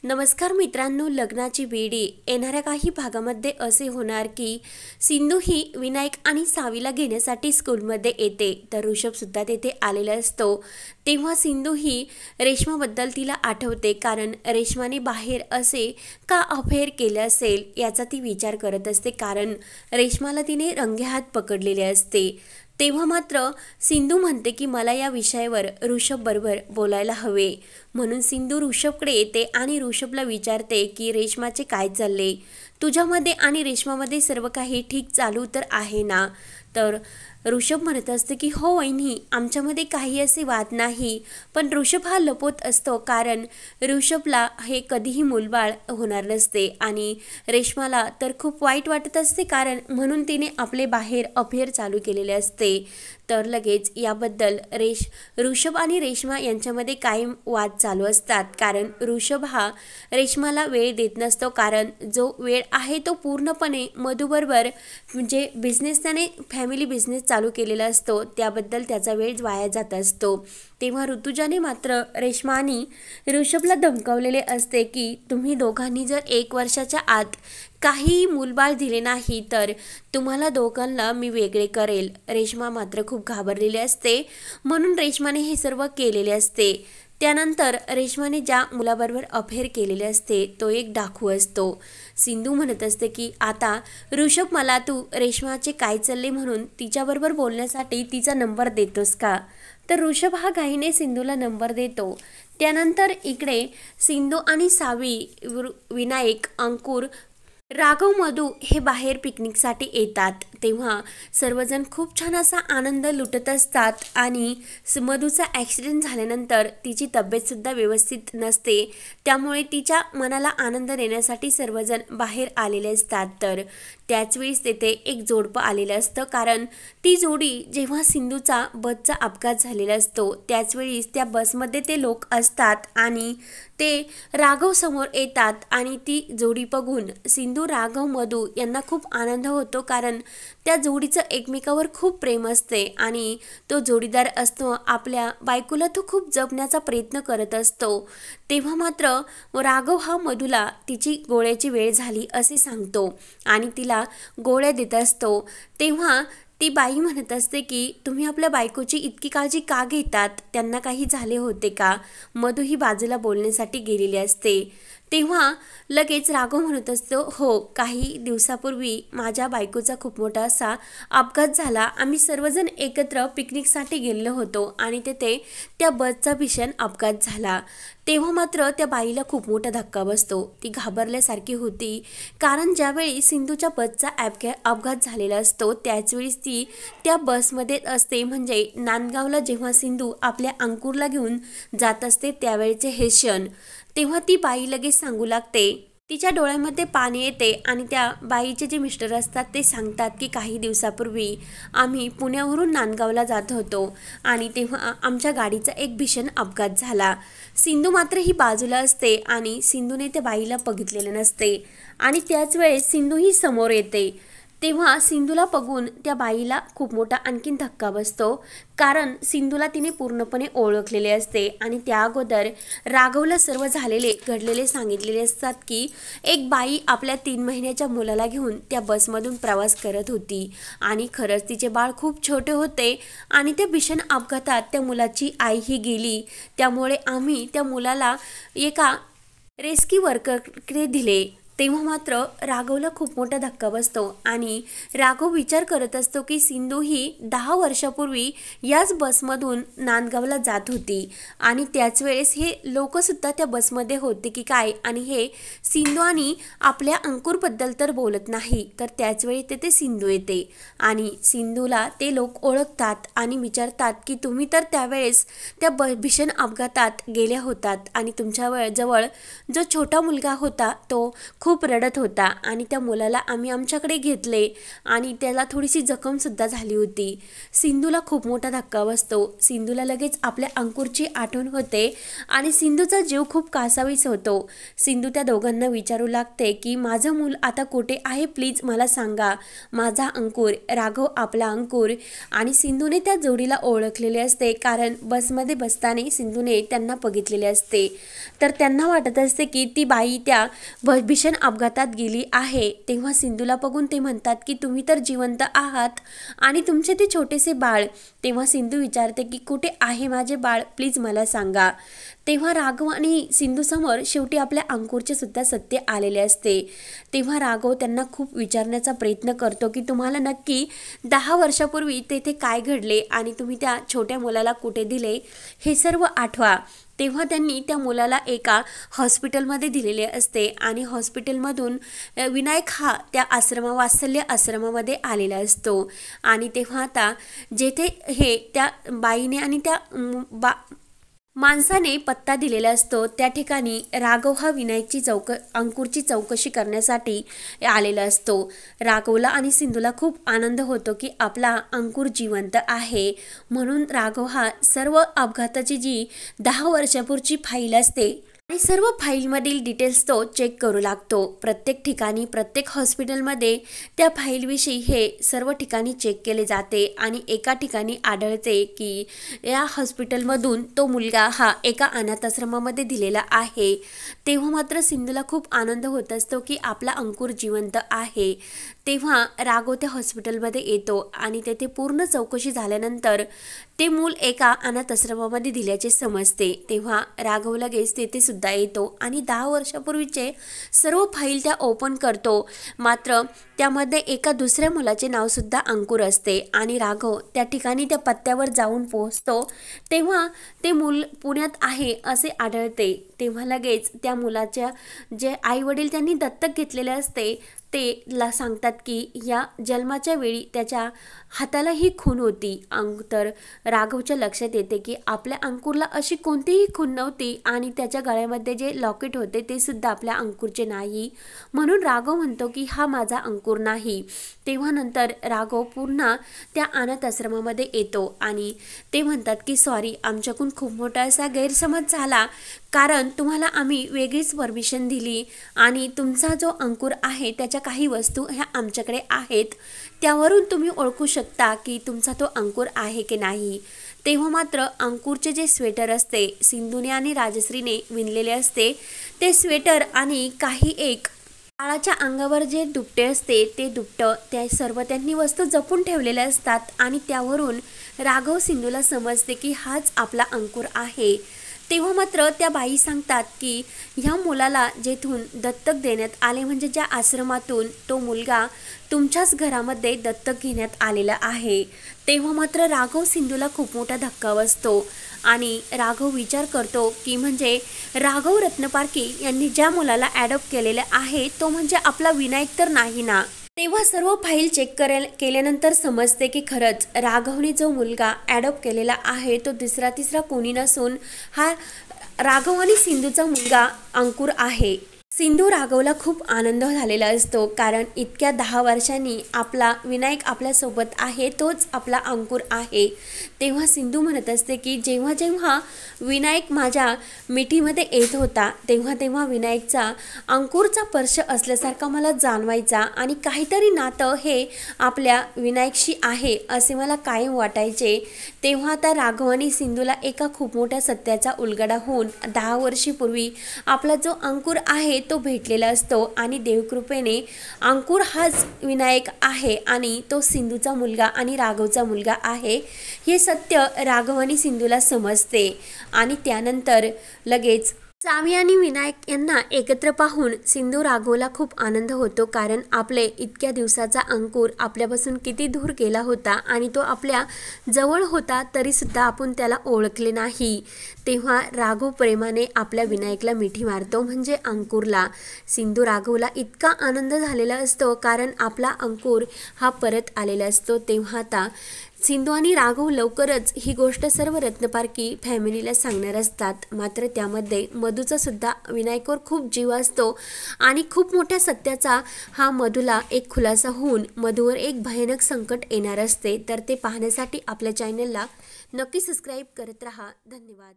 नमस्कार मित्रांनो, लग्नाची बेडी येणाऱ्या काही भागामध्ये असे होणार की सिंधू ही विनायक आणि सावीला घेण्यासाठी स्कूलमध्ये येते, तर ऋषभसुद्धा तेथे आलेला असतो। तेव्हा सिंधू ही रेश्माबद्दल तिला आठवते, कारण रेश्माने बाहेर असे का अफेअर केले असेल याचा ती विचार करत असते, कारण रेश्माला तिने रंगेहात पकडलेले असते। तेव्हा मात्र सिंधू म्हणते की मला या विषयावर ऋषभ बरोबर बोलायला हवे, म्हणून सिंधू ऋषभकडे येते आणि ऋषभला विचारते की रेश्माचे काय चालले, तुझ्यामध्ये आणि रेश्मामध्ये सर्व काही ठीक चालू तर आहे ना। तर ऋषभ म्हणत असते की हो वहिनी, आमच्यामध्ये काही असे वाद नाही, पण ऋषभ हा लपवत असतो, कारण ऋषभला हे कधीही मूलबाळ होणार नसते आणि रेश्माला तर खूप वाईट वाटत असते, कारण म्हणून तिने आपले बाहेर अफेअर चालू केलेले असते। तर लगेच याबद्दल ऋषभ आणि रेश्मा यांच्यामध्ये कायम वाद चालू असतात, कारण ऋषभ हा रेश्माला वेळ देत नसतो, कारण जो वेळ आहे तो पूर्णपणे मधुबरोबर म्हणजे बिझनेस त्याने फॅमिली बिझनेस चालू केलेला असतो, त्याबद्दल त्याचा वेळ वाया जात असतो। तेव्हा ऋतुजाने मात्र रेश्मा आणि ऋषभला धमकावलेले असते की तुम्ही दोघांनी जर 1 वर्षाच्या आत काही मूलबाळ दिले नाही तर तुम्हाला दोघांना मी वेगळे करेल। रेश्मा मात्र खूप घाबरलेली असते, म्हणून रेश्माने हे सर्व केलेले असते। त्यानंतर रेश्माने ज्या मुलाबरोबर अफेअर केलेले असते तो एक डाकू असतो। सिंधू म्हणत असते की आता ऋषभ, मला तू रेश्माचे काय चालले म्हणून तिच्याबरोबर बोलण्यासाठी तिचा नंबर देतोस का? तर ऋषभ हा घाईने सिंधूला नंबर देतो। त्यानंतर इकडे सिंधू आणि सावी, विनायक, अंकुर, राघव, मधू हे बाहेर पिकनिकसाठी येतात। तेव्हा सर्वजण खूप छान असा आनंद लुटत असतात आणि मधूचा ॲक्सिडेंट झाल्यानंतर तिची तब्येतसुद्धा व्यवस्थित नसते, त्यामुळे तिच्या मनाला आनंद देण्यासाठी सर्वजण बाहेर आलेले असतात। तर त्याचवेळीस तेथे एक जोडपं आलेलं असतं, कारण ती जोडी जेव्हा सिंधूचा बसचा अपघात झालेला असतो त्याचवेळीस त्या बसमध्ये ते लोक असतात आणि ते राघव समोर येतात आणि ती जोडी बघून सिंधू, राघव, मधू यांना खूप आनंद होतो, कारण त्या जोडीचं एकमेकावर खूप प्रेम असते आणि तो जोडीदार असतो आपल्या बायकोला तो खूप जपण्याचा प्रयत्न करत असतो। तेव्हा मात्र राघव हा मधूला तिची गोळ्याची वेळ झाली असे सांगतो आणि तिला गोळ्या देत असतो। तेव्हा ती बाई म्हणत असते की तुम्ही आपल्या बायकोची इतकी काळजी का घेतात, त्यांना काही झाले होते का? मधू ही बाजूला बोलण्यासाठी गेलेली असते। तेव्हा लगेच राघव म्हणत असतो, हो, काही दिवसापूर्वी माझ्या बायकोचा खूप मोठा असा अपघात झाला, आम्ही सर्वजण एकत्र पिकनिकसाठी गेलो होतो आणि तेथे त्या बसचा भीषण अपघात झाला। तेव्हा मात्र त्या बाईला खूप मोठा धक्का बसतो, ती घाबरल्यासारखी होती, कारण ज्यावेळी सिंधूच्या बसचा अपघात झालेला असतो त्याचवेळीस ती त्या बसमध्ये असते, म्हणजे नांदगावला जेव्हा सिंधू आपल्या अंकुरला घेऊन जात असते त्यावेळेचे हे क्षण। तेव्हा ती बाई लगेच सांगू लागते, तिच्या डोळ्यामध्ये पाणी येते आणि त्या बाईचे जे मिस्टर असतात ते सांगतात की काही दिवसापूर्वी आम्ही पुण्यावरून नांदगावला जात होतो आणि तेव्हा आमच्या गाडीचा एक भीषण अपघात झाला। सिंधू मात्र ही बाजूला असते आणि सिंधूने त्या बाईला बघितलेले नसते आणि त्याच वेळेस सिंधू ही समोर येते। तेव्हा सिंधूला बघून त्या बाईला खूप मोठा आणखीन धक्का बसतो, कारण सिंधूला तिने पूर्णपणे ओळखलेले असते आणि त्या अगोदर राघवला सर्व घडलेले सांगितलेले असतात की एक बाई आपल्या 3 महिन्याच्या मुलाला घेऊन त्या बसमधून प्रवास करत होती आणि खरंच तिचे बाळ खूप छोटे होते आणि त्या भीषण अपघातात त्या मुलाची आईही गेली, त्यामुळे आम्ही त्या मुलाला एका रेस्क्यू वर्करकडे दिले। तेव्हा मात्र राघवला खूप मोठा धक्का बसतो आणि राघव विचार करत असतो की सिंधू ही 10 वर्षापूर्वी याच बसमधून नांदगावला जात होती आणि त्याच वेळेस हे लोकसुद्धा त्या बसमध्ये होते की काय, आणि हे सिंधू आणि आपल्या अंकुरबद्दल तर बोलत नाही। तर त्याचवेळी तेथे सिंधू येते आणि सिंधूला ते लोक ओळखतात आणि विचारतात की तुम्ही तर त्यावेळेस त्या भीषण अपघातात गेल्या होतात आणि तुमच्या जवळ जो छोटा मुलगा होता तो खूप रडत होता आणि त्या मुलाला आम्ही आमच्याकडे घेतले आणि त्याला थोडीशी जखमसुद्धा झाली होती। सिंधूला खूप मोठा धक्का बसतो। सिंधूला लगेच आपल्या अंकुरची आठवण होते आणि सिंधूचा जीव खूप कासावीस होतो। सिंधू त्या दोघांना विचारू लागते की माझं मूल आता कुठे आहे, प्लीज मला सांगा, माझा अंकुर, राघव आपला अंकुर। आणि सिंधूने त्या जोडीला ओळखलेले असते कारण बसमध्ये बसताना सिंधूने त्यांना बघितलेले असते। तर त्यांना वाटत असते की ती बाई त्या भीषण अपघातात गेली आहे। तेव्हा सिंधूला बघून ते म्हणतात की तुम्ही तर जिवंत आहात आणि तुमचे ते छोटेसे बाळ। तेव्हा सिंधू विचारते की कुठे आहे माझे बाळ, प्लीज मला सांगा। तेव्हा राघव आणि सिंधू समोर शेवटी आपल्या अंकुरचे सुद्धा सत्य आलेले असते। तेव्हा राघव त्यांना खूप विचारण्याचा प्रयत्न करतो की तुम्हाला नक्की 10 वर्षापूर्वी तेथे काय घडले आणि तुम्ही त्या छोट्या मुलाला कुठे दिले हे सर्व आठवा। तेव्हा त्यांनी त्या मुलाला एका हॉस्पिटलमध्ये दिलेले असते आणि हॉस्पिटलमधून विनायक हा त्या वात्सल्य आश्रमामध्ये आलेला असतो। आणि तेव्हा आता जेथे हे त्या बाईने आणि त्या माणसाने पत्ता दिलेला असतो त्या ठिकाणी राघव हा विनायकची अंकुरची चौकशी करण्यासाठी आलेला असतो। राघवला आणि सिंधूला खूप आनंद होतो की आपला अंकुर जिवंत आहे, म्हणून राघव हा सर्व अपघाताची जी 10 वर्षापूर्वीची फाईल असते आणि सर्व फाईलमधील डिटेल्स तो चेक करू लागतो। प्रत्येक ठिकाणी प्रत्येक हॉस्पिटलमध्ये त्या फाईलविषयी हे सर्व ठिकाणी चेक केले जाते आणि एका ठिकाणी आढळते की या हॉस्पिटलमधून तो मुलगा हा एका अनाथाश्रमामध्ये दिलेला आहे। तेव्हा मात्र सिंधूला खूप आनंद होत असतो की आपला अंकुर जिवंत आहे। तेव्हा राघव त्या हॉस्पिटलमध्ये येतो आणि तेथे पूर्ण चौकशी झाल्यानंतर ते मूल एका अनाथाश्रमामध्ये दिल्याचे समजते। तेव्हा राघव लगेच तेथे सुद्धा येतो आणि 10 वर्षापूर्वीचे सर्व फाईल त्या ओपन करतो। मात्र त्यामध्ये एका दुसऱ्या मुलाचे नाव सुद्धा अंकुर असते आणि राघव त्या ठिकाणी त्या पत्त्यावर जाऊन पोहोचतो। तेव्हा ते मूल पुण्यात आहे असे आढळते। तेव्हा लगेच त्या मुलाच्या जे आई वडील त्यांनी दत्तक घेतलेले असते ते सांगतात की या जन्माच्या वेळी त्याच्या हाताला ही खून होती। तर राघवच्या लक्षात येते की आपल्या अंकुरला अशी कोणतीही खून नव्हती आणि त्याच्या गळ्यामध्ये जे लॉकेट होते ते सुद्धा आपल्या अंकुरचे नाही, म्हणून राघव म्हणतो की हा माझा अंकुर नाही। तेव्हा नंतर राघव पुन्हा त्या अनाथ आश्रमामध्ये येतो आणि ते म्हणतात की सॉरी, आमच्याकडून खूप मोठा असा गैरसमज झाला, कारण तुम्हाला आम्ही वेगळीच परमिशन दिली आणि तुमचा जो अंकुर आहे त्याच्या काही वस्तू ह्या आमच्याकडे आहेत, त्यावरून तुम्ही ओळखू शकता की तुमचा तो अंकुर आहे की नाही। तेव्हा मात्र अंकुरचे जे स्वेटर असते सिंधूने आणि राजश्रीने विणलेले असते ते स्वेटर आणि काही एक बाळाच्या अंगावर जे दुपटे असते ते दुपटं त्या सर्व त्यांनी वस्तू जपून ठेवलेल्या असतात आणि त्यावरून राघव सिंधूला समजते की हाच आपला अंकुर आहे। तेव्हा मात्र त्या बाई सांगतात की ह्या मुलाला जेथून दत्तक देण्यात आले, म्हणजे ज्या आश्रमातून तो मुलगा तुमच्याच घरामध्ये दत्तक घेण्यात आलेला आहे। तेव्हा मात्र राघव सिंधूला खूप मोठा धक्का बसतो आणि राघव विचार करतो की म्हणजे राघव रत्नपारखी यांनी ज्या मुलाला ॲडॉप्ट केलेलं आहे तो म्हणजे आपला विनायक तर नाही ना। तेव्हा सर्व फाईल चेक केल्यानंतर समजते की खरंच राघवने जो मुलगा ॲडॉप्ट केलेला आहे तो दुसरा तिसरा कोणी नसून हा राघव आणि सिंधूचा मुलगा अंकुर आहे। सिंधू राघवला खूप आनंद झालेला असतो, कारण इतक्या 10 वर्षांनी आपला विनायक आपल्यासोबत आहे, तोच आपला अंकुर आहे। तेव्हा सिंधू म्हणत असते की जेव्हा जेव्हा विनायक माझ्या मिठीमध्ये येत होता तेव्हा तेव्हा विनायकचा अंकुरचा स्पर्श असल्यासारखा मला जाणवायचा आणि काहीतरी नातं हे आपल्या विनायकशी आहे असे मला कायम वाटायचे। तेव्हा आता राघव आणि सिंधूला एका खूप मोठ्या सत्याचा उलगडा होऊन 10 वर्षापूर्वी आपला जो अंकुर आहे तो भेटलेला असतो आणि देवकृपेने अंकुर हाच विनायक आहे आणि तो सिंधूचा मुलगा आणि राघवचा मुलगा आहे हे सत्य राघव आणि सिंधूला समजते। आणि त्यानंतर लगेच सावी आणि विनायक यांना एकत्र पाहून सिंधू राघवला खूप आनंद होतो, कारण आपले इतक्या दिवसाचा अंकुर आपल्यापासून किती दूर गेला होता आणि तो आपल्या जवळ होता तरी सुद्धा आपण त्याला ओळखले नाही। तेव्हा राघव प्रेमाने आपल्या विनायकला मिठी मारतो, म्हणजे अंकुरला। सिंधू राघवला इतका आनंद झालेला असतो कारण आपला अंकुर हा परत आलेला असतो। तेव्हा आता सिंधू आणि राघव लवकरच ही गोष्ट सर्व रत्नपारखी फॅमिलीला सांगणार असतात। मात्र त्यामध्ये मधूचा सुद्धा विनायकवर खूप जीव असतो आणि खूप मोठ्या सत्याचा हा मधूला एक खुलासा होऊन मधूवर एक भयानक संकट येणार असते। तर ते पाहण्यासाठी आपल्या चॅनलला नक्की सबस्क्राईब करत रहा। धन्यवाद।